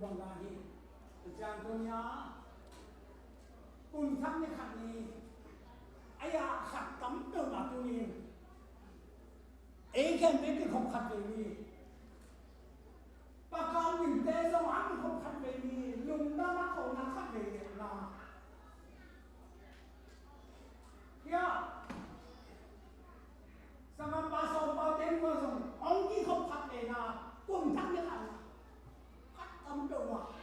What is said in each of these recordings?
Bangladesh, Jantonia, Untamni Khani, Aya Khatam to Matuni, A can make it from Khatini. Pakam in days of one from Khatini, Lumna Kona Khatini. Yeah. Sama pasal paten kosong, ongi kau pakai na, pun tak ni kan, katam doa.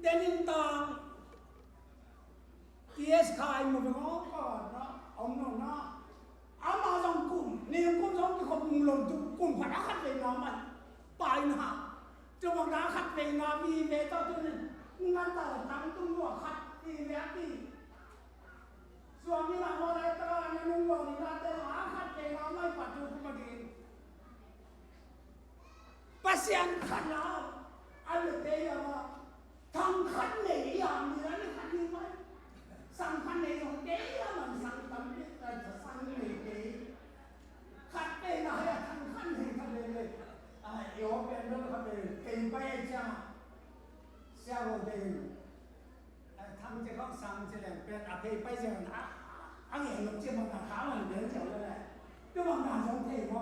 Denin tang, tias kai mungkin apa na, omno na, ama jang kum, ni kum jang ni kau mulon tu kum pada kat le nama, pai na, cuma dah kat le nama ni beta tu ni, ngata tang tu dua kat ni berarti. Suami nak boleh terang ni nunggu ni nak terang ke ramai padu kemudian. Pasien kena ada dia tang kan ni yang ni ni kan ni mai. Sang kan ni yang dia man sang tam ni sang ni ni. Kat ni nak ya tang kan ni kan ni. Yo ben lo kan ni kempai aja. Siapa dia? Thằng chỉ có sang chỉ là bên bây giờ anh em lúc chưa bằng khá là đến chỗ đây này, chứ bằng nào giống thế mà,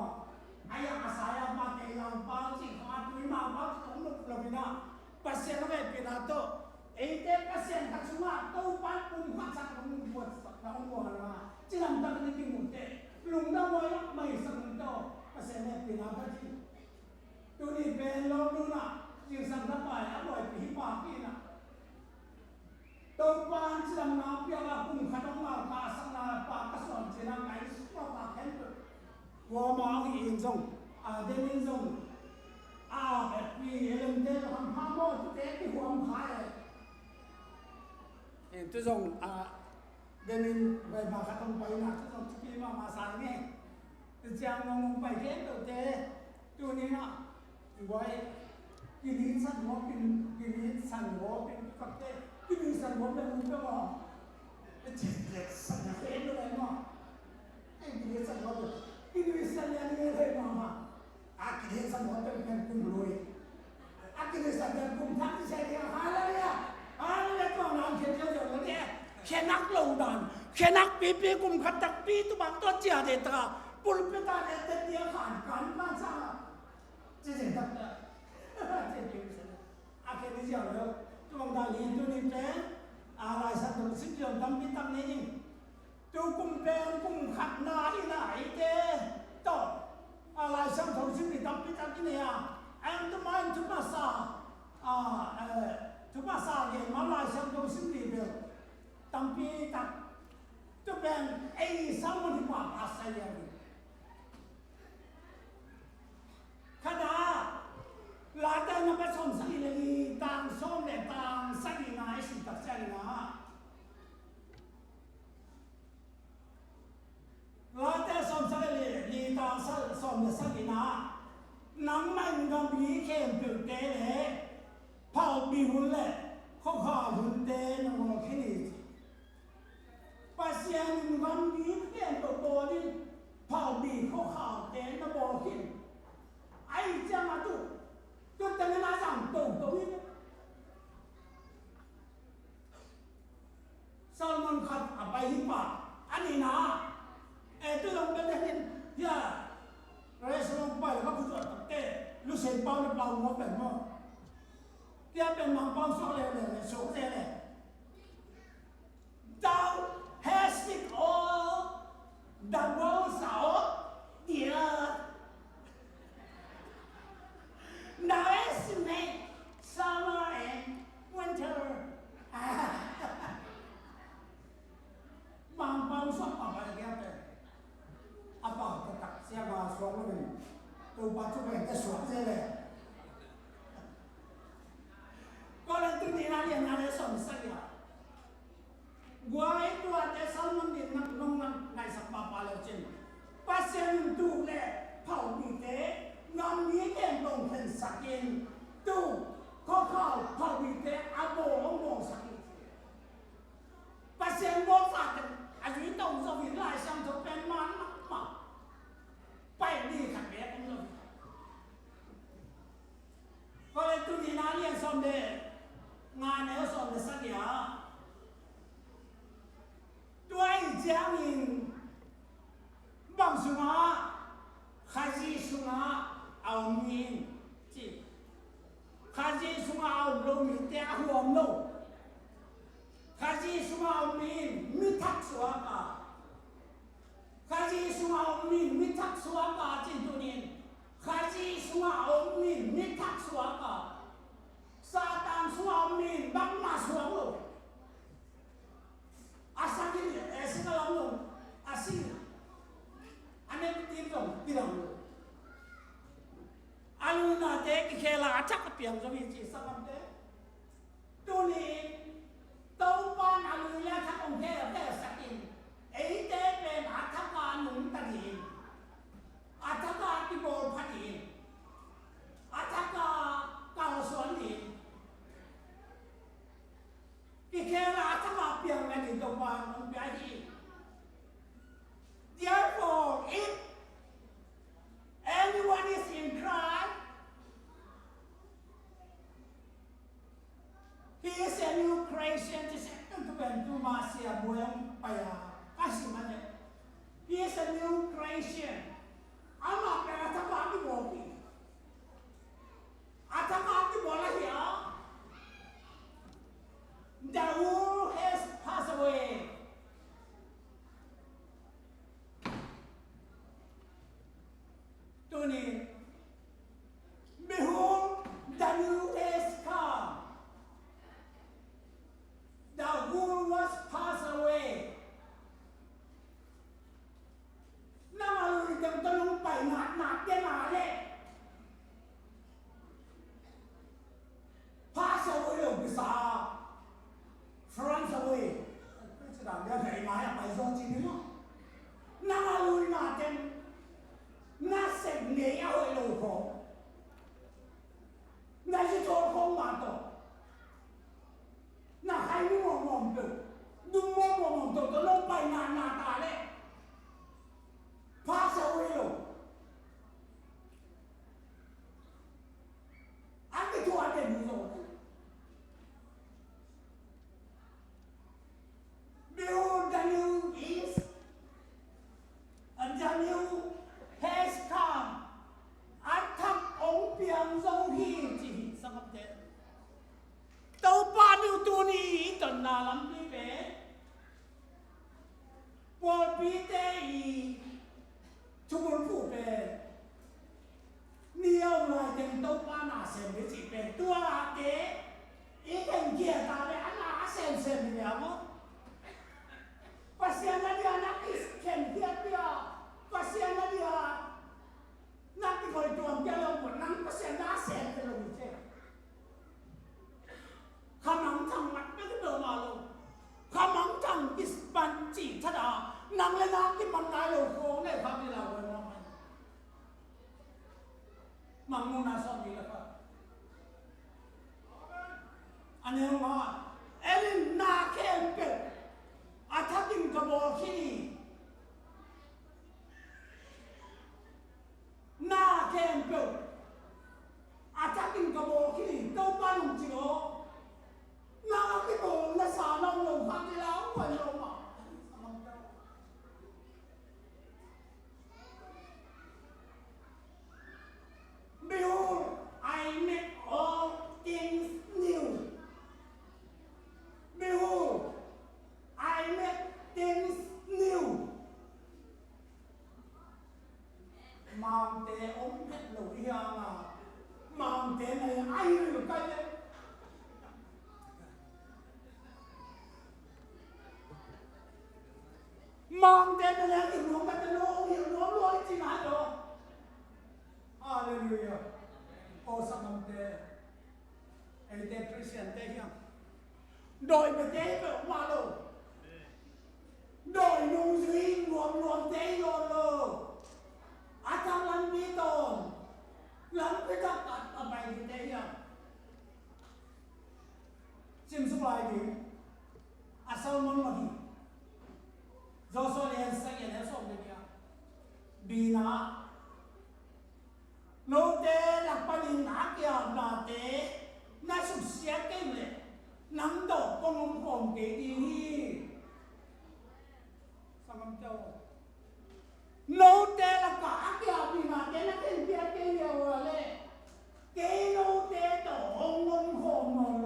ai ăn sai ăn bao tiền làm bao chỉ có túi mà bao không được là vì nào, bác sĩ nó về bị nào to, ấy thế bác sĩ các chúng ta đâu bắt cùng phát sản không buồn không buồn mà, chỉ làm ta cái gì một thế, lùng đâu mới mày sang đâu, bác sĩ này bị nào cái gì, tôi đi về lâu luôn à, chỉ sang tháp bài đã bởi bị bỏ kia nè. Tôi quan chỉ làm nào bây giờ cùng khát ông nào cả sang là bà các sản chỉ làm cái số bà khen được, vô mà cái in dùng, đến in dùng, vì lần thế là ham ham mơ chút thế thì không phải, tôi dùng đến in về bà các ông bay là tôi dùng khi mà sáng nghe, tôi chẳng ngông bay khen được thế, tôi nghĩ là vậy, cái gì sản phẩm các cái cái gì sản phẩm là muốn cái mà cái chuyện là sản phẩm cái đó mà cái gì sản phẩm cái gì sản phẩm như thế mà cái gì sản phẩm tôi cần cùng rồi cái gì sản phẩm cùng thắt cái gì hai là còn làm chuyện cho rồi đấy khi nắc lâu đàn khi nắc pi cùng khát tắc pi tụi bạn tôi chia để ta bùn bên ta để tiếng khản ban sao chỉ để tập cái gì rồi trong đại diện tôi đi trẻ lại sản xuất sinh trường tâm bi tâm này tôi cùng bên cùng khát na đi lại thế đó lại sản xuất sinh tâm bi tâm này anh tôi nói chúng ta sao vậy mà lại sản xuất sinh được tâm bi tâm tôi bên ấy sao mà đi qua à sai vậy khá đã là đây nó phải xong sai này tang xong để tang sai này sự thật sai này là đây xong sai này tang xong để sai này nắm mình còn bị kèm từ tế này phao bị hôn lệ không họ hôn tế nó còn cái gì bác sĩ mình còn bị kèm từ bò đi phao bị không họ tế nó bò khi ai chẳng mà tụ tôi từng nói rằng tổ biết Salman Khan bay hiệp anh ấy nói tôi làm cái này ya rồi Salman bay là các phụ trợ tập thể lúc xem bao nó bao ngót bên mà tiếp bên mang bao số này số này này thou has it all the world's out dear now estimate summer and winter. Mang bao suất apa lagi apa? Apa tetap siapa suami ni? Tu baca baca suami saya. Kalau tu ni nanti nanti suami saya. Gua itu ada Salman di nong ngai sebab apa lagi? Pasien tu le pau di te. Nằm nghĩ đến đồng hình sắc yên tu có khảo họ bị thế ông bố sắc yên bác sĩ bố sắc dưới đồng do vì lại sang cho bên mà bay đi khẳng bé không rồi lo mi te huam no khaji sunga min mi thak suaka khaji sunga min mi thak suaka chin tunin khaji sunga min mi thak suaka satan sunga min bang ma suang lo asangin esikalam lo asing ane tim dong bilang lo aluna te ki khela achak piang zo mi chi samam te tunin tâu ban alu ya thak ong he sakin ei te pen athaka nung tadin athaka ki bol phatin athaka kaw suan din ki khela athaka piang na din tâu ban ong pai hi therefore if anyone is in Christ he is a new creation. He is a new creation. Ama kaya atakati boki. Atakati bola hiya. The world has passed away. Tuni. Behold, the new has come. The world was passed away. Namalu yang tolong pai nak dia male. Pass away lo bisa. France away. Sedang dia dari mana pai zon sini mo. Namalu naten nasib ni away lo ko. Nasi tu ko mato. Na hai ni ngom tu, dung ngom tu tolong pai na ta le. Pass away lo. Ane tu ada ni lo. Behold, the new is, and the new has come. Atak ong piang zong hi ji sangat de. Tau pa niu tu ni ton na lam pi pe. Pol pi te i chumul pu pe. Niao lai ten tau pa na sen de ji pe. Tua la ke i ken kia ta le ana sen ni amo. Pasiana dia nak is ken kia pia. Pasiana dia nak di koi tuam kia lo mo nang pasiana sen te lo mi che. Kamang tang mat ke do ma lo. Kamang tang is ban chi tha da. Nang le na ki man nai lo ko ne pha ni la wo ma. Mang mu na so ni la pa. Ane ma elin na ken pe. Ataking ka bo ki. Na ken pe. Ataking ka bo ki. Tau pa nung chi lo. Na cái bộ là xả nông lồng phát đi láo quần lồng mà. Behold, I make all things new. Behold, I make things new. Mang tế ống hết lỗi hiang à. Mang tế này ai được cái đấy. Mang tên là lẽ hiểu nó cái nó hiểu nó luôn chỉ nói rồi. Hallelujah. Ô sao mang tên ấy tên Christian tên hiang. Đội mà tên phải qua rồi. Đội nung duy luồng tên rồi. À thằng lăn bi tồn. Lắm cái chắc cắt ở bài thì tên hiang. Chim xuống lại đi. À sao mong mà đi. Do so le sa ye le so de ya bina no te la pa ni na kya na te na su sia ke le nam do kong kong ke di hi samam chao no te la ka kya bina te na ke ke le ke no te to ong kong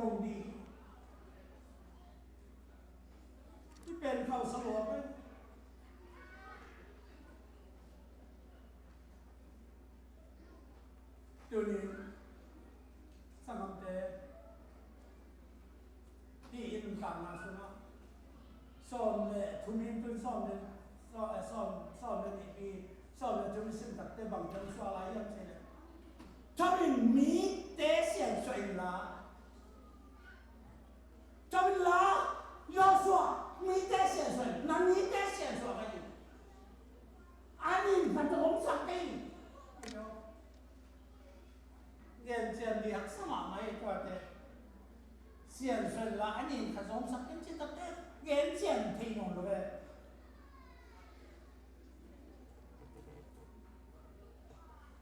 som tumin som den som den i som den tumin sim tak te bang jang so la yam se le tumin mi te xian shui la tumin la yo so mi te xian shui na mi te xian shui ga ni ani pan to sak ke gen chen bi hak sama mai kwa te xian shui la ani ka som sak ke chi ta te gen chen thi no lo ve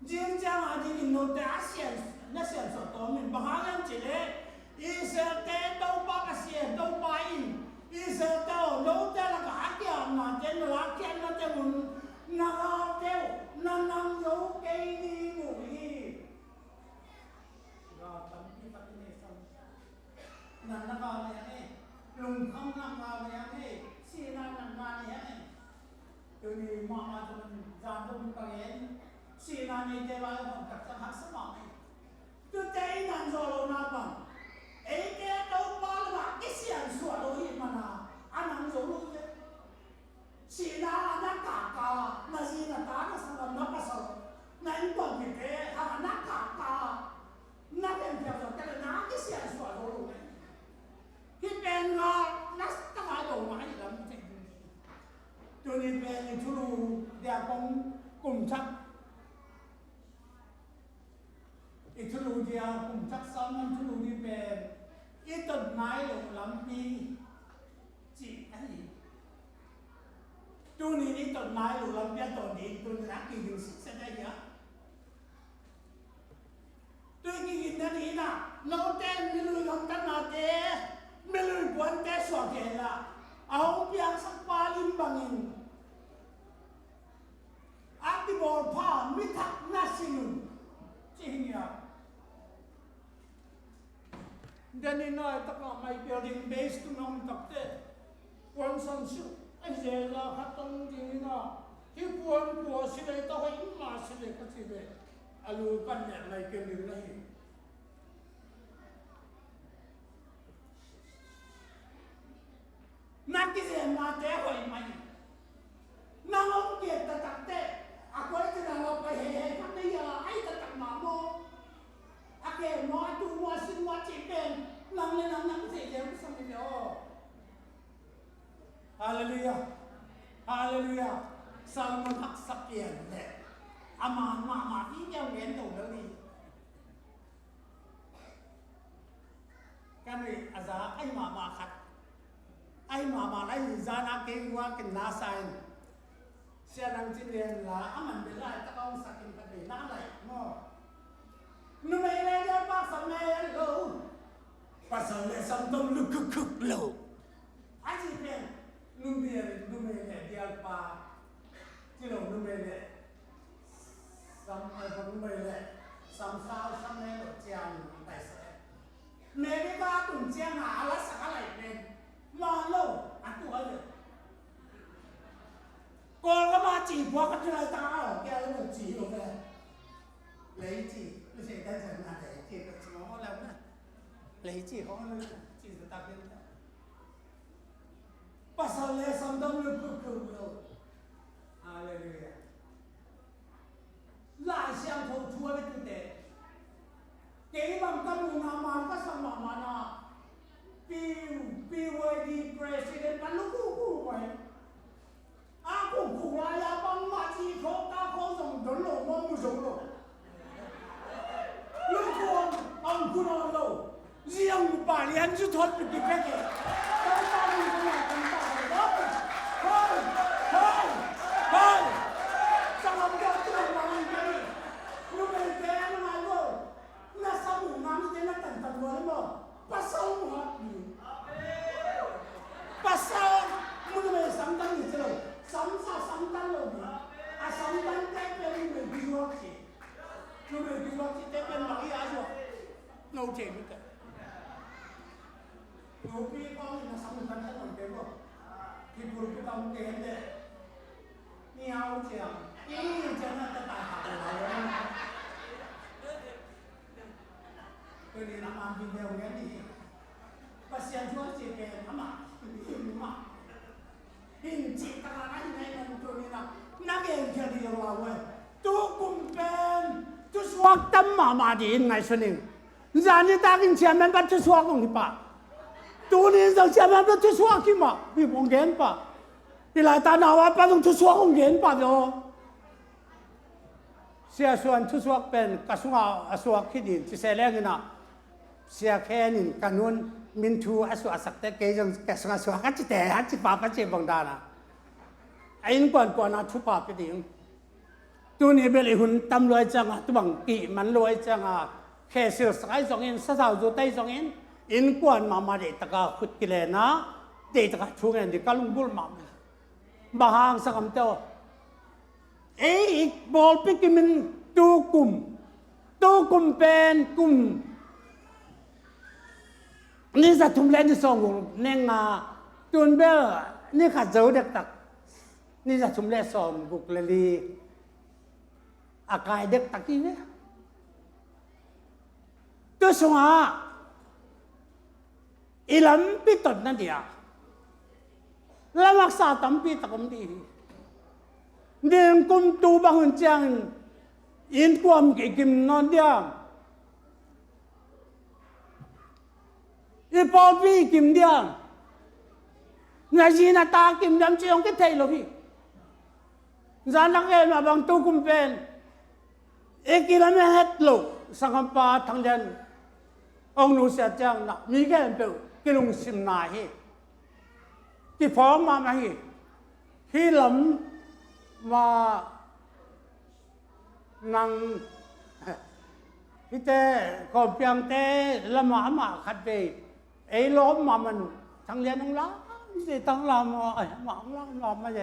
riêng trang à thì mình nói đã xiển nó xiển sổ tổ mình bằng hai em chỉ đấy Israel đâu ba cái xiển đâu ba in Israel đâu thế là cả kia mà trên là kia nó trên mình nó kêu nó nằm dấu cây đi ngủ đi rồi tấm cái vật này xong nằm nó vào này lùng không nằm vào này xì nằm vào này từ đi mà cho mình ra cho mình cái si na ni te ba ho ka ta ha sa ma ni tu te nan zo lo na pa e te to pa la ke sian su lo hi ma na anang zo lo ye si na na ka na si na ta na sa na pa sa na in to ki te ha na ka na te te zo ka na ke sian su lo lo ye ki pen na ta ma lo ma ni lam te tu ni pen ni tu lu dia kong kum chak ít thứ gì à cũng chắc xong năm thứ đi về ít tuần nay rồi lắm đi chị ấy tôi nghĩ ít tuần nay rồi lắm biết tuần đi tôi đã kỳ điều sức sẽ đây nhá tôi nghĩ đến đây là nó tên mình lười làm cái nào thế mình lười quan thế xóa kẻ là ông biang sắc ba lim bằng in ác đi bỏ phá mi thắc na xin chị nhỉ then in I talk about my building based on the one son shoe. I say, La Haton Dina, he won to oscillate away in Marseille, I will come there like a little lane. Not is a not there, my now get the tacte. According to the law, I got mammo. Again, more to washing what chicken. Nang say them something. Oh, hallelujah, hallelujah. Salmon hak sakian le. Aman mama ni yang wen tu lagi. Kami azar ay mama kat. Ay mama lagi zana kewa kena sign. Siya nang jinian la aman belai takong sakin kami na lai mo. Numai le dia pak samai lo. Pasal le samtom lu kuk lo. Aji pen numai le dia pa. Kilo numai le. Numai le. Sam sao samai lo jiang tai se. Mereka tu jiang ala sakalai pen. Ma lo aku ada. Còn cái mà chỉ qua cái này ta ở kia nó chỉ rồi về lấy chỉ nó sẽ đơn giản là để chỉ được nó làm nè lấy chỉ có nó chỉ được ta biết nè bắt đầu lấy xong đông lực cực rồi hallelujah lại xem thầu chúa với kinh tế cái bằng tâm hồn nào mà có sao mà nó BYD president mà lúc cũ vậy aku ya bang mati kau tak kau som dulu mau dulu. Lu aku nak lo, siang balian tu thot pergi pergi. Kau tak boleh Hei, jangan kau terus main kali. Lu berjalan dengan lo, nak sabu nami jangan tentang dua lo. Pasal muat ni. Pasal mula sampai ni terus. Sampai lo ni, sampai tempat ni berjuang sih. Lu berjuang sih tempat lagi aja. Nau cek betul. Tapi kalau ni sampai tempat orang kebo, kita kita mungkin deh. Ni awak cek, ini jangan tertahan lah. Ini nama ambil dia orang ni. Pasien jual cek, ama, ini mah. หินจิตตะไรในมันตัวนี้นะนักเองแค่เดียวเราเว้ยตัวกุมเป็นตัวสวกตั้มมาดีไงส่วนนี้จานนี้ตากินเชียมันบัดตัวสวกของที่ป่ะตัวนี้เราเชียมันบัดตัวสวกที่มาพี่มองเห็นป่ะพี่ลายตาหนาวป่ะต้องตัวสวกของเห็นป่ะโยเสียส่วนตัวสวกเป็นกระสวกสวกขี้ดินที่เสียแรงนะเสียแค่นี้กันนู้นมินทูอสวสักแต่เกยจังแกสวสวกัจแต่ฮัจปาปัจเจบังดานะไอ้นี่ก่อนนะทุบปาไปดิ่งตัวนี้เป็นหุ่นตำรวจจังอ่ะตัวบังกีมันรวยจังอ่ะแค่เสือสาย2 อินสาวจุดได้2 อินอินก่อนมาเด็กตะกาขุดกิเลนะเด็กตะกาช่วงนี้เด็กก็ลุงบุลมาบ้างสักคำเดียวไอ้อีกบอลพิกิมันตัวกลุ่มเป็นกลุ่มนี่จะทุ่มเล่นที่2 เน่งมาตุนเบลนี่ขัดเจ้าเด็กตักนี่จะทุ่มเล่น2 บุกเลลีอากายเด็กตักที่เนี่ยตัวสวะอิลัมปิตนั่นเดียแล้วรักษาตั้มปีตะกมดีเดินกุมตูบังหุ่นจังอินความกิมนอนเดียอีพอพี่กิมเดียนาจีนาตากิมดำเชียงก็เทโลพี่จานักเอ็นมาบางตูกุมเป็นเอกิลามีเฮ็ดโลสังคมปาทั้งเดนองนุเสียจังนะมีแค่เป็นกิลุงสิมนาฮีที่ฟ้องมาฮีที่หลำมานังที่เต้ก็เพียงเต้ละมาขัดไปไอ้ล้มมามันทั้งเรียนทั้งล้าที่ทั้งลำมาล้ำมาเจ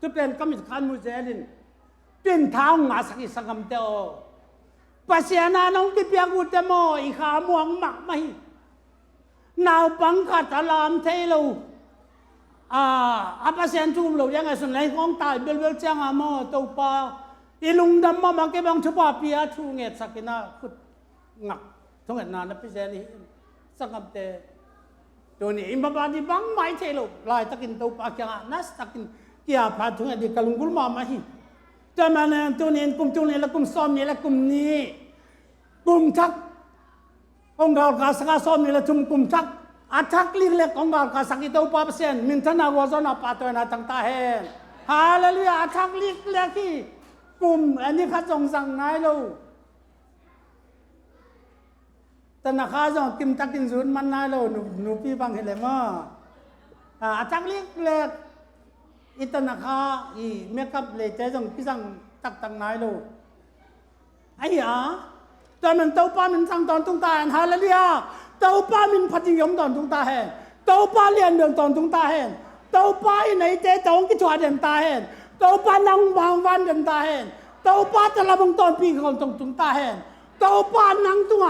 จะเป็นกมิตรขันมุเจลินเป็นทางงาสักสังคมเดียวปัสยานาน้องที่เพียงอุตโมอีขามวงหมักไม่นาวปังขัดลามเทลูอาปัสยานทุ่มเรายังไงส่วนไหนของตายเบลจังอามอตัวปาอีลุงดำมาเก็บบังชุบปีอาทูเงตสักนาขุดงักทุกเงินนานพิเศษนี่สังคมเตตัวนี้อิมบาดีบังไม่เทลูลายตะกินตัวปากยังนัสตะกินเกี่ยพาทุกเงินดีกลุงกุลมาไม่แต่มันตัวนี้กลุ่มตัวนี้และกลุ่มซ้อมนี้และกลุ่มนี้กลุ่มทักองค์การกษัตริย์ซ้อมนี้และกลุ่มทักอาทักลิเล็กองค์การกษัตริย์ที่ตัวป้าเปอร์เซ็นต์มินทนาวจนาปัตตนาตั้งตาเห็นฮาเลลูยาอาทักลิเล็กที่กลุ่มอันนี้ข้าจงสั่งนายเราแต่นักข้าจงกิมตักกินศูนย์มันนายเราหนูพี่บังเห็นเลยมั้งอาทักลิเล็กอิตนาคาอีเมกับเลยใจจงพิสังตักตังนายโลไอ้ยาตอนมันเต้าป้ามันสั่งตอนตุ้งตาเห็นฮาเลลูยาเต้าป้ามันพัดยมตอนตุ้งตาเห็นเต้าป้าเรียนเรื่องตอนตุ้งตาเห็นเต้าป้าในเจ๊จงกิจวัตรเดินตาเห็นเต้าป้านั่งวางวันเดินตาเห็นเต้าป้าจะระบังตอนปีก่อนตุ้งตาเห็นเต้าป้านั่งตัว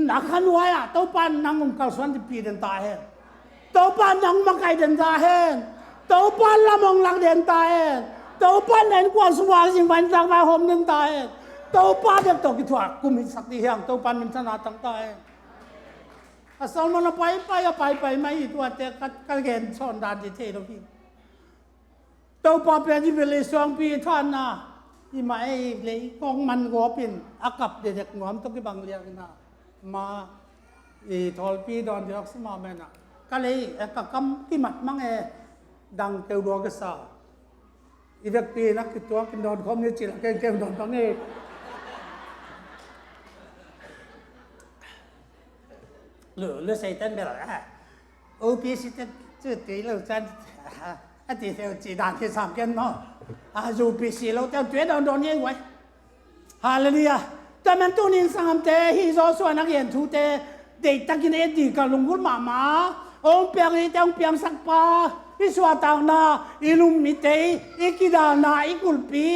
นักขันไว้อะเต้าป้านั่งองค์การสวรรค์ปีเดินตาเห็นเต้าป้านั่งมาไกลเดินตาเห็นตัวปั้นละมองหลังเดินตายตัวปั้นเห็นกว่าสว่างสิ่งวันสังมาหอมเดินตายตัวปั้นเด็กตัวกิจวัตรกุมิสักทีอย่างตัวปั้นมันชนะตั้งตายอาศัยมันไปไม่ตัวเด็กก็เห็นสอนดานที่เทเราพี่ตัวปั้นเป็นที่เป็นเลย2 ปีท่านนะที่มาไอ้เลยกองมันก็เป็นอากับเด็กงอมต้องที่บางเรียกนะมาอีทอลปีดอนเดียกสมาเมนะก็เลยก็กำที่มัดมั่งดังเตวดวงกษาอีเวกปีนักกิจตัวกินดอนคอมนี่จิละเก่งดอนตรงนี้เหลือใส่เต้นไปหรอโอพีสิเต้นจืดตีเราจันอันที่เที่ยวจีดานที่3 กันเนาะยูพีซีเราเต้นตัวดอนยังไว้ฮาเลลูยาแต่มันตัวนี้สังเตฮิโซส่วนนักเรียนทุเตเด็กตะกินเอ็ดดีกับลุงกุลมาองเปียงนี่องเปียงสักปาอิสวาตางนาอิลุมมิเตอิกิดานาอิกุลปี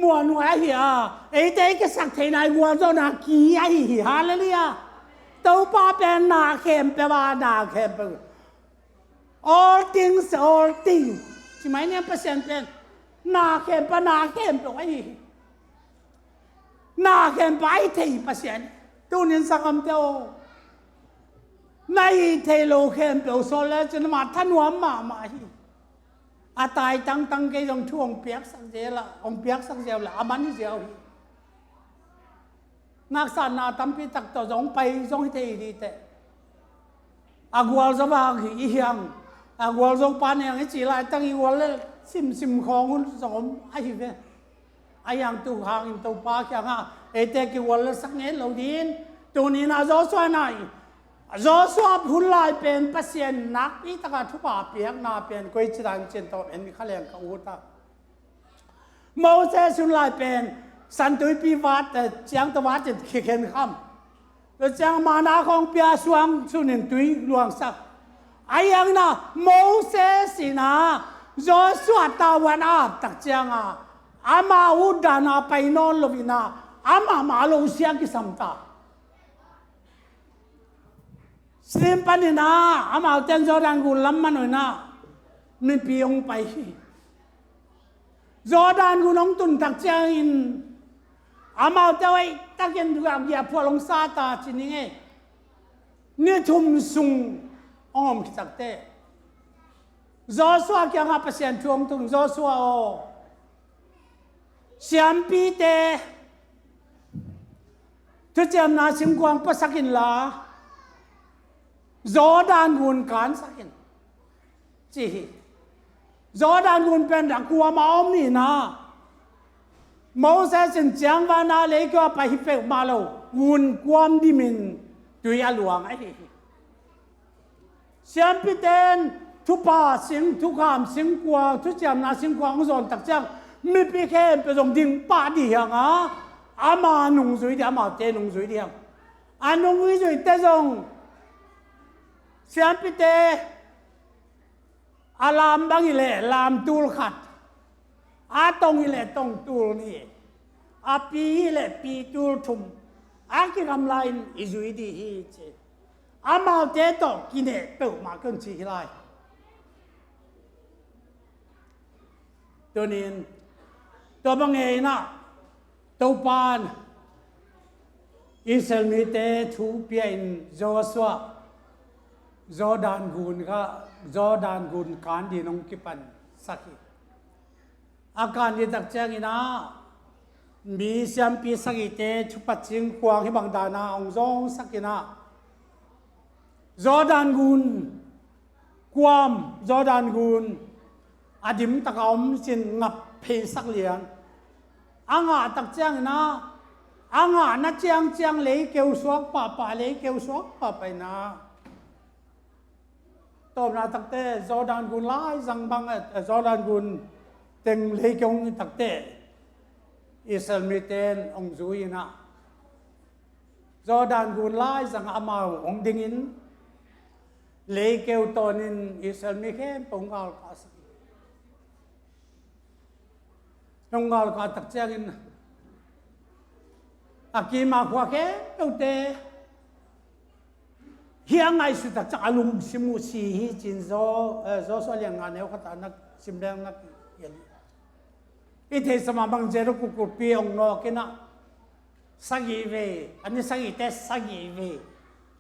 มัวนัวเฮียไอเตก็สักเทนายวัวโซนากีไอฮาเลลูยาตัวป้าเป็นนาเข้มเปว่านาเข้มเป all things ใช่ไหมเนี่ยเปอร์เซ็นต์เป็นนาเข้มเปนาเข้มเปไอนาเข้มไปที่เปอร์เซ็นต์ตัวนี้สักคำเดียว ในเทโลเข้มเปลวโซเลจนมาท่านวมมาฮีอาตายตั้งเกยงช่วงเปียกสักเจละองเปียกสักเจละอามันนี่เจียวฮีนักสานนาตั้มพิตักต่อจงไปจงเทดีเตอากวลจะมาอีหยังอากวลจงปานยังจีไรตั้งอีวลเลยซิมของคุณสมไอ้เว้ยไอ้ยังตู้หางอินตู้ปากยังเอเตกิวลเลยสักเงี้ยเราดินตัวนี้น่าจะสวยหน่อยจอสวบหุ่นลายเป็นเปอร์เซ็นต์นักอีตะการทุบเปียกนาเป็นกุยจิรันเจนโตเอ็นมีข้าเลี้ยงกับอุตาโมเสสหุ่นลายเป็นสันตุยปีวัดแต่เจียงตะวัดจะเขียนคำแล้วเจียงมานาของเปียสวงสุนินตุยหลวงสักไอ้ยังนะโมเสสินะจอสวบตาวันอาตักเจียงอามาอุดานาไปนอนลวินาอามาลงเสียกิสัมตาสิมปันนะอามาเต็นจอดันกุลัมมันหน่อยนะมีปีองไปจอดันกุน้องตุนตักเจียงอินอามาเจ้าไอ้ตักยันดูอาเกียพวลงซาตาจินิเงเนี่ยทุ่มซุงอมคิดเตะจอสวาเกี่ยงอาเปเซียนช่วงตุงจอสวาโอเสียมปีเตทุกเจ้านาสิงกวางภาษากินลาจอดานกุนการสักินจีจอดานกุนเป็นดักกัวมาอมนี่นะโมเสสเจียงวานาเลยก็ไปฮิเปกมาโลกุนความดิมินตุยอลวงไอ้เสียมพิเตนทุป่าสิงทุกขามสิงกัวทุกเจ้านาสิงกวางจอนตักเจ้ามีปีแค่ไปส่งดิ่งป่าดีอย่างอามาหนุ่งสวยเดียมาเตหนุ่งสวยเดียอาหนุ่งสวยเตจงเสียงพิเตอารามบังอิเลลามตูลขัดอาตงอิเลตงตูลนี่อาปีอิเลปีตูลทุมอาคิกำไลน์อิจุยดีฮีเจอามาเจโตกินเนเปิลมาขึ้นชีไลตัวนี้ตัวบังเอิญนะตัวปานอิสราเอลเตทูเปียนโจสวาจอดานกุนก็จอดานกุนการดีนงกิปันสักอาการดีตักเจงินะมีเสียมปีสักเตชุปัจจิงควงให้บังดานาองจงสักนะจอดานกุนความจอดานกุนอดิมตะกอมจินงับเพสักเลียนอ่างตักเจงินะอ่างนัดเจียงเลยเกี่ยวสวกป่าเลยเกี่ยวสวกป่าไปนะตบนาตักเตะจอดานกุนไล่สังบังจอดานกุนเต็งเลยกงตักเตะอิสราเอลเตนองจุยนะจอดานกุนไล่สังอามาองดิงินเลยเกี่ยวตอนินอิสราเอลเข้มปงกาลกาสปงกาลกาตักเจงินอากีมาขวาเข้มเกี่ยวเตะเฮียงไงสุดท้ายจะอารมณ์สิมุสีฮิจินโซส่วนอย่างงานเนี่ยเขาตานักสิมแดงนักเย็นอีเทสมาบังเจรุกุกุปีองนอกินะสักีเวอันนี้สักีเตสักีเว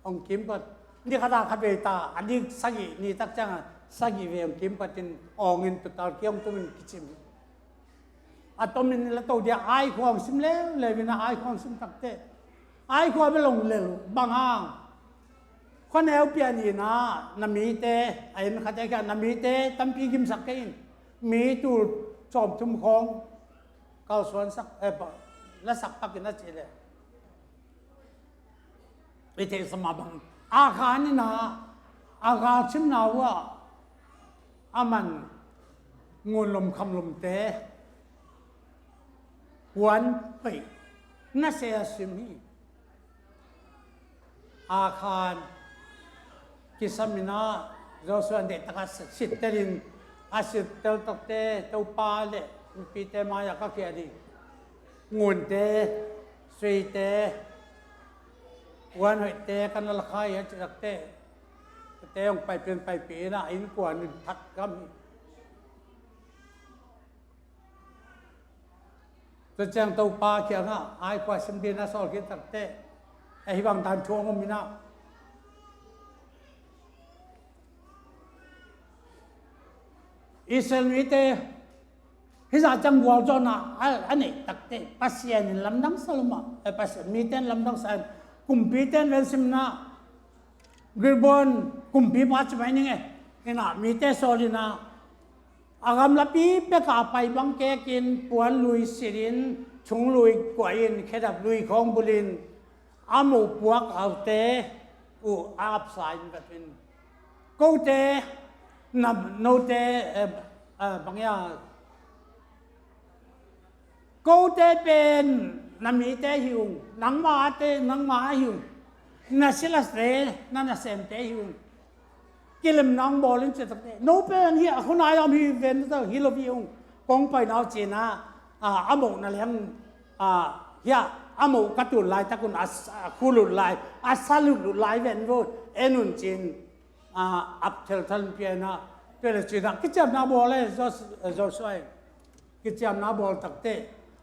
องคิมปัดนี่ขนาดขับเวตาอันนี้สักีนี่ตักจังสักีเวองคิมปัดินองเงินตุตาเกี่ยมตุมินกิจิมอัตมินละตัวเดียไอความสิมเลวเลยวินาไอความสิมตักเตไอความไม่ลงเลวบางห้างคนเอลเปียนีนะนามีเตไอ้นั่นเขาใจกันนามีเตตั้มปีกิมสักกินมีตูจอบทุ่มของเก้าส่วนสักและสักปักกินนั่นเจเลยไอเทสมาบังอาคารนี่นะอาคารชิมนาว่าอามันงูลมคำลมเตวันไปน่าเสียสิมีอาคารกิสมินาโจส่วนเด็กตะกัสสิทธิ์เตลินอาศิตเตลตเตเตปาเลปีเตมายาก็เกียดีงูเตสุยเตวันหอยเตกันละคายจักเตเตองไปเป็นไปปีนะอินกวนทัดกัมจะแจ้งเตปาเขียงอ่ะไอ้กว่าสิมดีนะสอลกินตักเตไอ้บางทานช่วงมินา อิสราเอลเตฮิซาจังวัวจนะอันนี้ตักเตปัสยานิลำดังสลมาปัสมีเตนลำดังสลกุมพีเตนเวลซิมนะกบอนกุมพีปัจจุบันนี้เห็นนะมีเตโซลินาอากำลับปีเปกาไปบังเกกินปวนลุยสิรินชงลุยกวยินแค่ดับลุยของบุรินอามูปวกเอาเตอูอาบสายแบบนี้กูเตนับโนเตบางอย่างกูเตเป็นนามีเตหิวนังมาเตนังมาหิวนาศิลส์เตนั่นน่ะเซมเตหิวกิลมนังบอลินเจตเตโนเป็นเฮียคนไหนเรามีเวนเตอร์ฮิโลบิองกองไปนาวจีน่าอามูนั่นเลี้ยงเฮียอามูกัตุลไลตะกุนคูลุลไลอาซาลุลไลเวนโวเอนุนจีนอัพเทลทันเปียนะเป็นจีน่ากิจามนาบอลเลยจอสวยกิจามนาบอลตักเต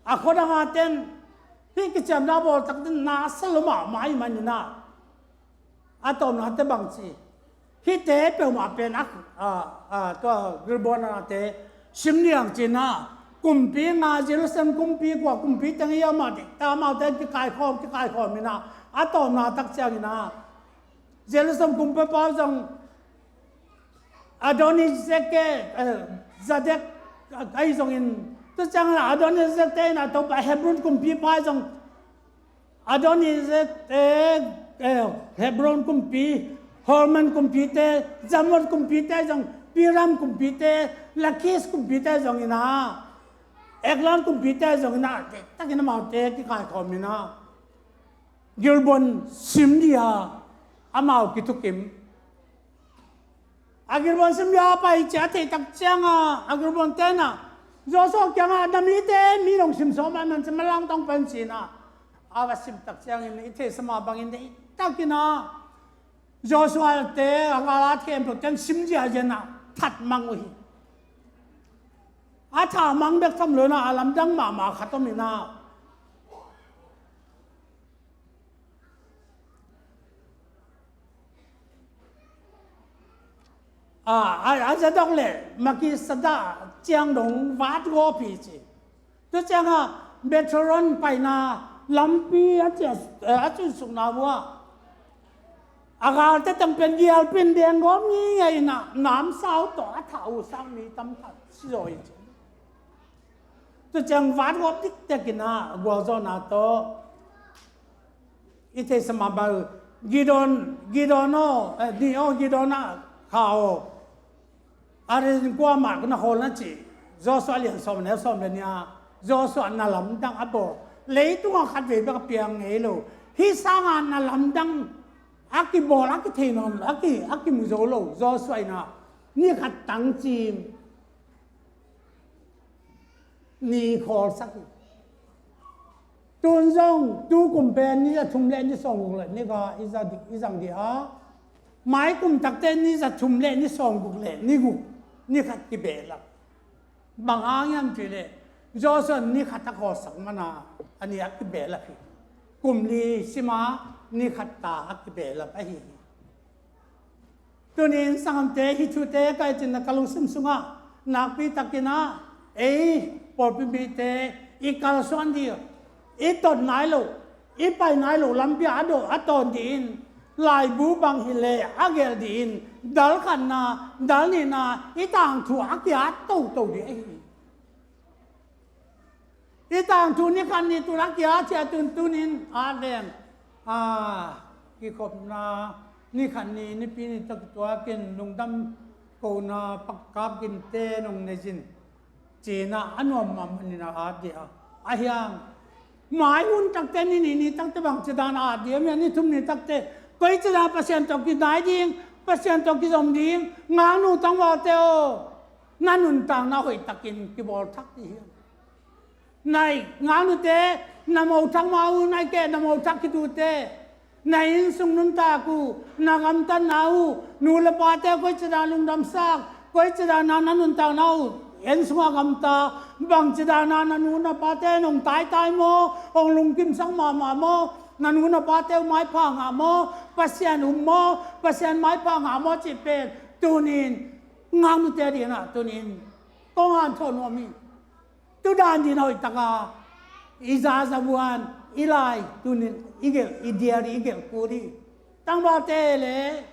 อะคนละมาเต้นที่กิจามนาบอลตักเตน่าสลมาไม่มันนะอะตอมนาเตบังซีที่เตะเปมาเป็นตัวกระบวนการเตะชิมเลียงจีน่ากุมปีงาเจรุสันกุมปีกว่ากุมปีตั้งยามาดิตามาเตะที่กายคอมินะอะตอมนาตักเจ้ากินะเจรุสันกุมปีป้าจังAdonis zeke zadek ai zong in to chang la Adonis zeke na to pa Hebron kum pi pa zong Adonis zeke Hebron kum pi Horman kum pi te Zamot kum pi te zong Piram kum pi te Lakis kum pi te zong ina Eglon kum pi te zong ina ta kin ma te ki kai khom ni na Gilbon simdia amao kitukim Agirban semya pa ichate takchanga agirban tena joso kyanga namite milong simso man semalang tong pansina awasim takchang in ite sama bangin de takina joshua te agalat ke emploten simja jena that manguhi atha mangbek samlona alam dang ma khatominaอาจจะต้องเลยมากิสดาเจียงหลงวัดวัวปีจีตัวเจียงเบทรอนไปนาลำปีอาจจะสุนาวัวอากาศจะต้องเป็นเยียลเป็นเดียงก็มีไงนะน้ำสาวต่อเท่าสามมีตำถัดสวยจีตัวเจียงวัดวัวติ๊กตะกินะวัวจอนาโตอิเทสมาบากิดอนโนดิโอกิดอนาข่าวอะไรกว่ามาก็น่าโหดนะจีจอสวเลียนสมเนี่ยสมเนี่ยจอสวน่าลำดังอับเลยตัวขัดเวบกับเปียงเอโลที่สร้างน่าลำดังอากิบอลอากิเทนอนอากิมุโซโลจอสวยนะนี่ขัดตังจีมนี่ขอสักตัวจงดูกลุ่มเป็นนี่จะทุ่มเล่นนี่ส่งเลยนี่ก็อีสังเดียหมายกลุ่มตักเต้นนี่จะทุ่มเล่นนี่ส่งกุเล่นนี่ขัดกิเบลับบางอ่างยังจีเลยจอส่วนนี่ขัดตะขอสังมานาอันนี้กิเบลับพี่กลุ่มลีสิมานี่ขัดตากิเบลับไอ้หีตัวนี้สังเตฮิชุเตก็จินนักลุงซิมซุงะนักพิตักินะปอดพิบิเตอีกาลส่วนเดียวอีตอนไหนลูอีไปไหนลูลำพิอาโดอัตตอนดินลายบูบังฮิเลอาเกลดินดัลขันนาดัลนีนาอีต่างถูอากิอาโตดีอีต่างถูนี่คันนี่ตุรักยาเชียตุนินอาเลนกิขบนานี่คันนี่ปีนี่ตักตัวกินลุงดำโกนาปักกาบกินเตนงในจินจีน่าอันวมมันนี่นาอาเดียอาเฮียงหมายหุ่นตักเตนี่ตักเตบังจะดานอาเดียมันนี่ทุ่มนี่ตักเตก็จะได้เปอร์เซ็นต์ตกินได้จริงเปอร์เซ็นต์ตกินสมจริงงานนู่นตั้งว่าเตอนั่นนู่นต่างน่าหอยตะกินกิบอลทักที่ในงานนู่นเตะนำเอาทั้งมาอูในแกนำเอาทักที่ดูเตะในอินสุงนุนตากูนางอัมตันนาอูนูเลปาเตก็จะได้ลุงดำซักก็จะได้นานั่นนู่นต่างนาอูเอ็นสวากำตาบางจะได้นานั่นนู่นปาเตนงตายโมองลุงกิมสังมาโมนันหุนปาเตวไม้พังหาโมปัสยันอุโมปัสยันไม้พังหาโมจิเป็นตัวนินงามนุเตดีนะตัวนิน công an thôn hoa mi tu đàn đi nói taka izazabuan ilai tu nên igel ideal igel kuri tăng ba tê lệ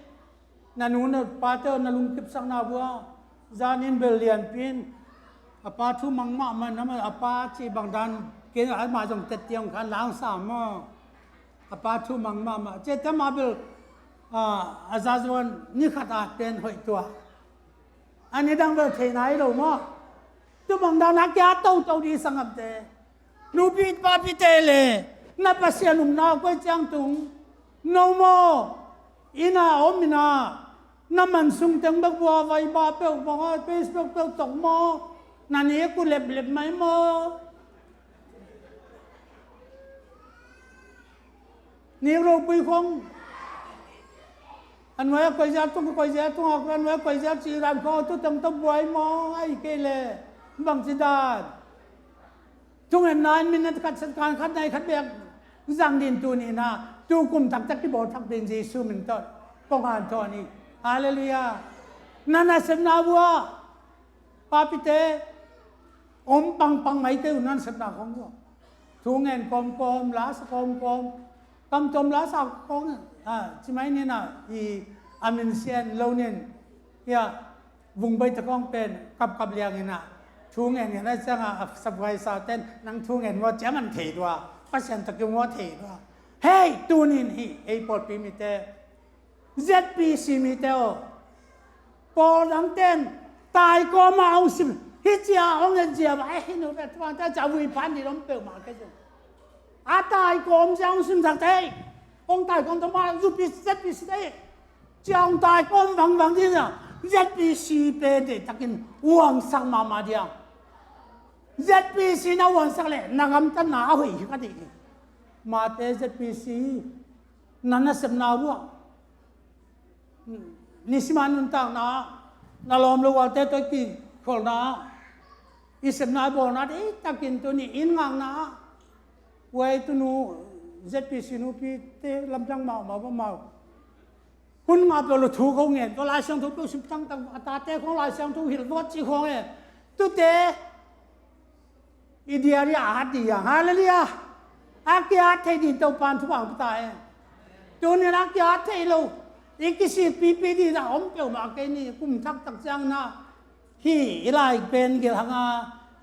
nanun pato nalung kip sang na bua zanin belian pin apa thu mangma man nama apa chi bangdan ke ma jong tet tiang kan lang sa mo apa thu mangma ma che tama bel azazabuan ni khata pen hoi tua anh đang về thế này rồi mà tôi bằng đàn ác giá tàu đi sang ngập thế nụ bị ba bị tê lệ na bác sĩ nung nào quay trang tung nô mô ina ôm ina na mình sung tiếng bác bùa vay ba bèo bằng Facebook bèo tóc mô na nhé cô lẹp lẹp máy mô nhiều rồi bùi không anh nói quay giá tung học anh nói quay giá chỉ làm kho tôi tâm tâm quay mò ai kê lệ bằng gì đàn chúng em nói mình khát này khát bẹc giang điền tu này na tu cùng thắc cái bộ thắc điền Giêsu mình thôi công an thôi ni Hallelujah nana xem nào vua papite pang mấy tiêu nan xem nào không vua thu ngàn com lá sa com cầm tôm lá sa com chỉ mấy này na i amin sen lâu nên ya vùng bay tắc con pen cặp liang này na thu ngàn này là chẳng sắp vay sao tên năng thu ngànว่าจะมันเถิดว่าภาษาตะกี้ว่าเถิดว่าเฮ้ยตัวนี้นี่ไอ้ปอดปีมิเตZPC มิเตอปอดังเต้นตายก็มาเอาสิฮิจาองเงินเจียบไอ้หินุแบบว่าถ้าจะวิพันธ์ที่ล้มเปลวมาแค่ไหนตายก็ไม่เอาสิสักเท่องตายก็ต้องมารูปZPC ได้จังตายก็ฟังที่เนี่ย ZPC เป็นเด็กตะกินวางสังมาเดียว ZPC น่าวางสังเลยนักำตันหนาหุยก็ดีมาเต ZPC นั่นน่ะสำนาวัวนิสมานุนต่างนะนาลอมลูกว่าเตตัวกี่คนนะอิสนาบอกนะดิตะกินตัวนี้อินงังนะไว้ตัวนู้ ZPC นู้พี่เตลำจังเมาคุณมาเป็นลูกถูกของเงินก็ลายช่างถูกสิบตั้งตาเตของลายช่างถูกหินวัดจีของเงินตัวเตอีเดียรีอาหัดดีอย่างฮาเลลูยาอาเกียร์เทดินตัวปานทุกอย่างตายตัวนี้อาเกียร์เทลูอีกสิปีดีนะอมเกี่ยวมาเกนี่กุมทักตักจังนะที่ลายเป็นเกี่ยวกับ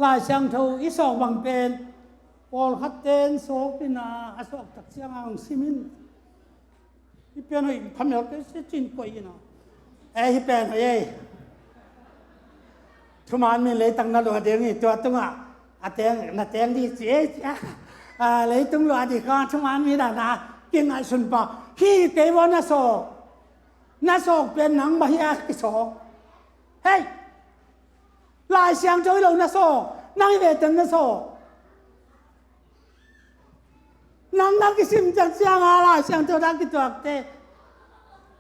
ลายช่างถูกอีสองบางเป็นพอลคัดเตนโซปินาอสอกตักจังอังซิมินฮิปเปนหอยพม่าก็เสียจินกว่าอีน่ะฮิปเปนหอยทุกมันมีเลยตั้งนั่นหลวงเดียงนี่ตัวตุ้งเตียงน่ะเตียงดีเจ๊เลยตุ้งหลวงดีก็ทุกมันมีด่านะกินไอสุนปะขี้เกวน่ะโศกเป็นหนังบะยากิโศกเฮ้ยลายเสียงโจยลงน่ะโศกนั่งเวทน่ะโศกนังกิสิมจังเสียงอะไรเสียงตัวนักกิตัวเต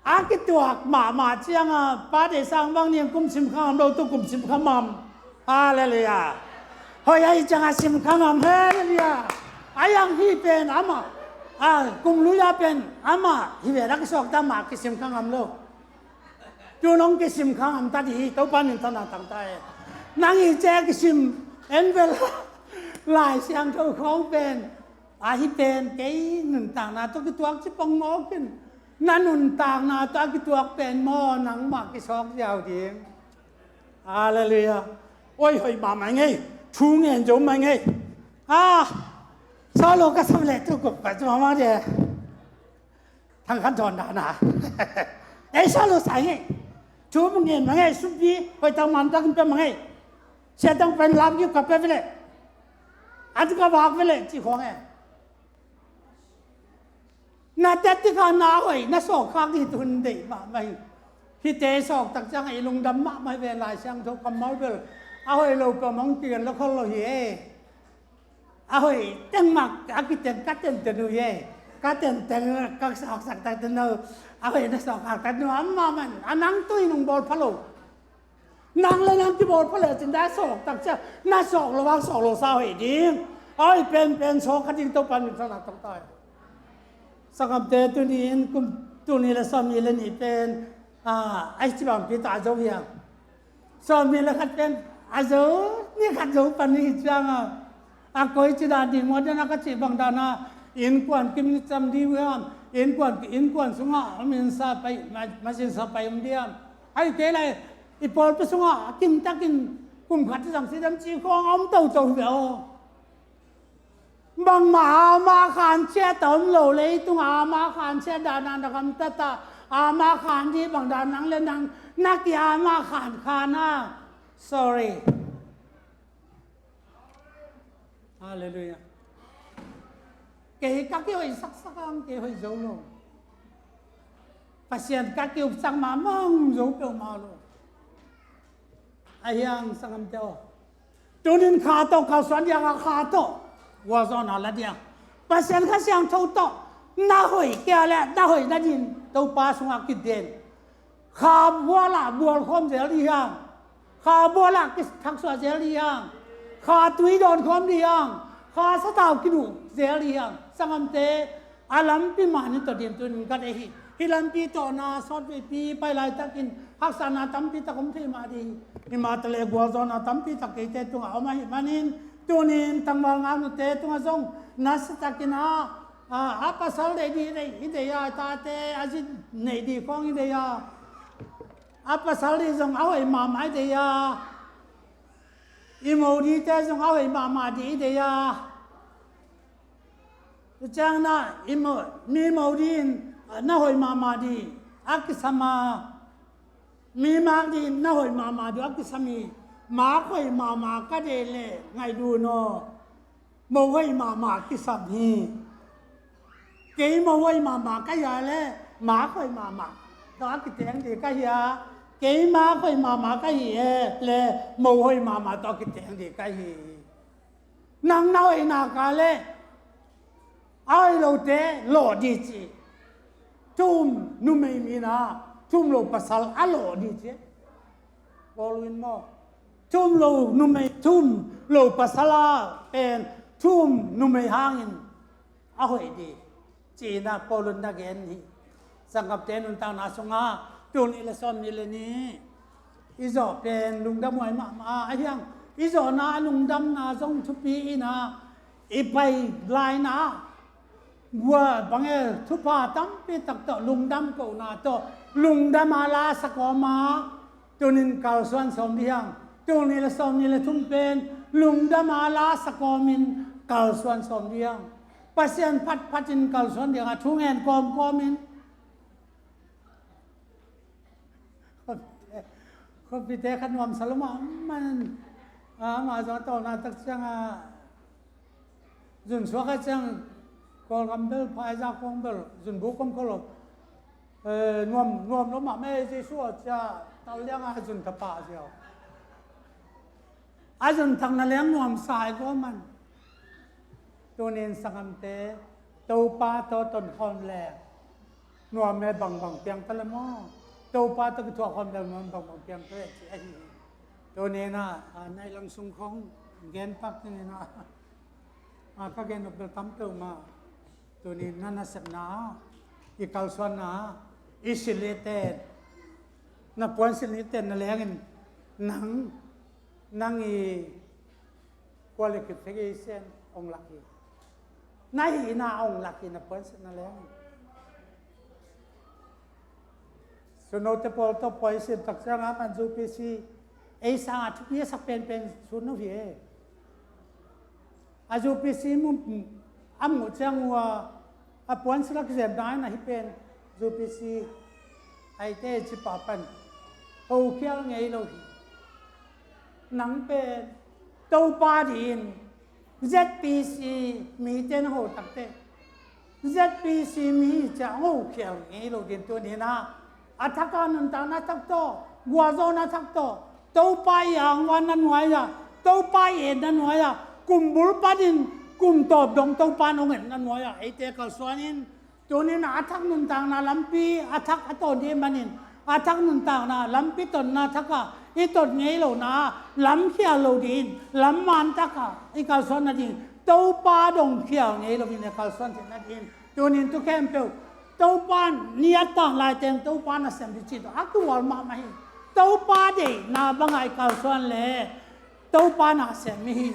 อากิตัวมาเสียงป้าเดสังบางเนี่ยกุมสิมข้ามเราตัวกุมสิมข้ามฮาเลลูยาเฮ้ยไอ้จังสิมข้ามฮาเลลูยาไอ้ยังฮีเป็นอามากุมลุยาเป็นอามาฮีเวรักสอกตามากิสิมข้ามเราจูน้องกิสิมข้ามตัดฮีตัวปานินธนาตั้งใจนางอีเจกิสิมเอ็นเวลลายเสียงตัวของเป็นฮิเป็นเกยนุนต่างนาตัวกิตัวจิปงโมกินนั่นนุนต่างนาตัวกิตัวเป็นหม้อหนังหมากกิซอกยาวเดียงอะไรเลยโอ้ยหอยมาไม่ไงชูเงินจมไม่ไงสาวโลกสำเร็จทุกคนปัจจุบันเดียทางขั้นตอนนะสาวโลกใส่ไงชูมึงเงินไม่ไงสุบีหอยตั้งมันตั้งเป็นไม่ไงเสียตั้งเป็นลำยุบกับเป็นไปเลยอันก็บอกไปเลยจีของไงน่าเด็ดที่ข้าหน้าไว้น่าสอกข้างที่ทุนเด็กมาไม่ที่เตะสอกตักจังไอ้ลุงดำมาไม่เวลาช่างทุกคำเมาเบลเอาไอ้เราก็มองเตียนแล้วเขาเราเย่เอาไอ้ตั้งมักอากิเตนกัดเตนเตนูเย่กัดเตนเตนกักสอกสักแต่เตนูเอาไอ้น่าสอกข้างแต่หนูอันมามันอันนั่งตุ้ยนุ่งบอลพะโลนั่งเลยนั่งที่บอลพะโลจึงได้สอกตักจังน่าสอกระวังสอกโลซาไอ้ดีไอ้เป็นสอกขัดยิงตัวปันอยู่ขนาดต้องตายสังคมเตตุนีนกุมตุนีละสามีละนี่เป็นไอ้ที่บางพิตาเจ้าเฮียสามีละขัดเป็น azo ni khazo pani changa a koi chida di modana ka chi bang dana in kwan kim ni cham di wam in kwan sunga amin sa pai ma sin sa pai diam ai ke lai i pol pe sunga kim takin kum khat sang si dam chi khong om tau veo bang ma khan che tom lo le tung ma khan che da na da kam ta ma khan di bang da nang le nang nak ya ma khan khana sorry hallelujah kể các cái hồi sắc ang kể hồi dấu luôn pasien các kiểu sang mà mong dấu kiểu mà luôn ai yang sang am cho tôi nên khá to khảo soạn yang khá to qua do nó là đi pasien các sang thâu to na hồi kia lẹ na hồi na nhìn tôi pa xuống ác kịch đền khá bua là bua không dễ đi hàng khá bua là cái thằng xóa dễ đi hàng khá túi đòn không đi hàng khá sát tàu cái đủ dễ đi hàng sang am te alam pi mani to din tun ka hi hilam pi to na sot pi pai lai takin haksana tam pi takom the ma di ni ma tale gwa zo na tam pi tak te tu a ma hi manin tunin tangwal ngam nu te tu zong nas takina apa sal de di ide ya ta te ajin nei di khong ide ya apa sal di zong awai ma mai de ya imo di te zong awai ma di ide ya chang na imo mi maudin na hoi mama di akisama mi ma di na hoi mama di akisami ma khoi mama ka de le ngai du no mo hoi mama kisam hi ke mo hoi mama ka ya le ma khoi mama to akiteng de ka ya ke ma khoi mama ka hi le mo hoi mama to akiteng de ka hi nang na hoi na ka le ai lâu thế lọ đi chứ chum nu mày mi na chum lo pasal a lọ đi chứ Pauline mo chum lo nu mày chum lo pasala pen chum nu mày hangin a hoi đi chỉ na Pauline na gen hi sang gặp tên nun ta na songa tuôn ile son ile ni izo pen lung dam moi ma ai yang izo na lung dam na song thupi na ipai lai naว่าบางเอทุพาตั้มปีตักต่อลุงดำกูนาต่อลุงดำมาลาสกอมาตัวนินกาลส่วนสมเดียงตัวนี้ละสมนี้ละทุ่มเป็นลุงดำมาลาสกอมินกาลส่วนสมเดียงปัสยันพัดจินกาลส่วนเดียงทุ่งเงินกอมินคนพิเตขันวมสลมามันมาจากต่อนาตักจังจุนสวกจังก็กำเดินพายจากของเดินจนบุกคำขลุ่นวมล้มมาไม่ใช่ชัวจะตอนเลี้ยงอาจุนทับป่าเดียวอาจุนทางนั่นเลี้ยงนวมสายก็มันตัวเน้นสังเตะตัวป้าตัวต้นคอนแหลกนวมแม่บังเปียงตะละม้อตัวป้าตัวตัวคอนแหลกนวมบังเปียงตะละตัวเน้นน่ะในลังสุงของเกณฑ์ปักนี่นะก็เกณฑ์แบบตั้มเติมมาตัวนี้นั่นน่ะสักนาอีกาลส่วนนาอิสิเลเตนนับวันสิเลเตนนั่นแหละกันนังอี qualification องหลักอีนายนาองหลักอีนับวันสินั่นแหละส่วนโน้ตพอลตัวปอยสิตักษณะมันจูพีซีไอ้สังอาทุกอย่างสักเป็นส่วนนู้นพี่อาจูพีซีมุ่งอันหมดจังว่าอาปวนสลักเจ็บได้นะฮิเป็นจูพีซีไอเต้จิปาปันโอเคียงไงเราหนังเป็นตัวปาดิน ZPC มีเจนโหตักเต้ ZPC มีจะโอเคียงไงเราเดินตัวนี้นะอัฐการนันตานาทักโตกัวโซนาทักโตตัวปาอย่างวันนั้นไว้อะตัวปาเอ็นนั้นไว้อะกุมบุลปาดินกุมตอบดงตัวปานองเห็นนั่นว่าไอเตะกับส่วนนี้ตัวนี้นะอาทักนุนต่างนะลำปีอาทักอัตโตดีมันนี่อาทักนุนต่างนะลำปีตนนะทักกะอีตนเงี้ยเรานะลำเขียวเราดินลำมันทักกะอีกับส่วนนั้นดินตัวปาดงเขียวเงี้ยเราดินกับส่วนนั้นดินตัวนี้ตัวแค่เปล่าตัวปานเนี่ยต่างลายเต็มตัวปานน่ะเสมดิจิตอักตัวมาไม่ตัวปาเดน่าบังไอกับส่วนเลย tàu pa na xem mi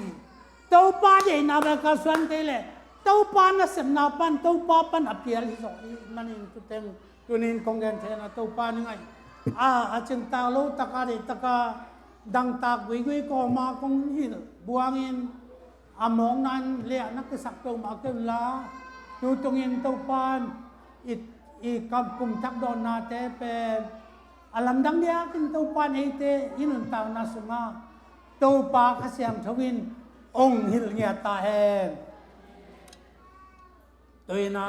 tàu pa để na ba ka suan te le tàu pa na xem na pan tàu pa pan appeal hi so manin tu teng tunin kongen the na tàu pa ni ngai a cheng ta lo taka de taka dang tak gui gui ko ma kong hi buangin among nan le nak sak to ma ke la tu tungin tàu pan i kam kum tak don na te pe alam dang dia kin tàu pan ei te inun ta na sunga tàu pa ka siam thawin ong hil ngia ta hen toina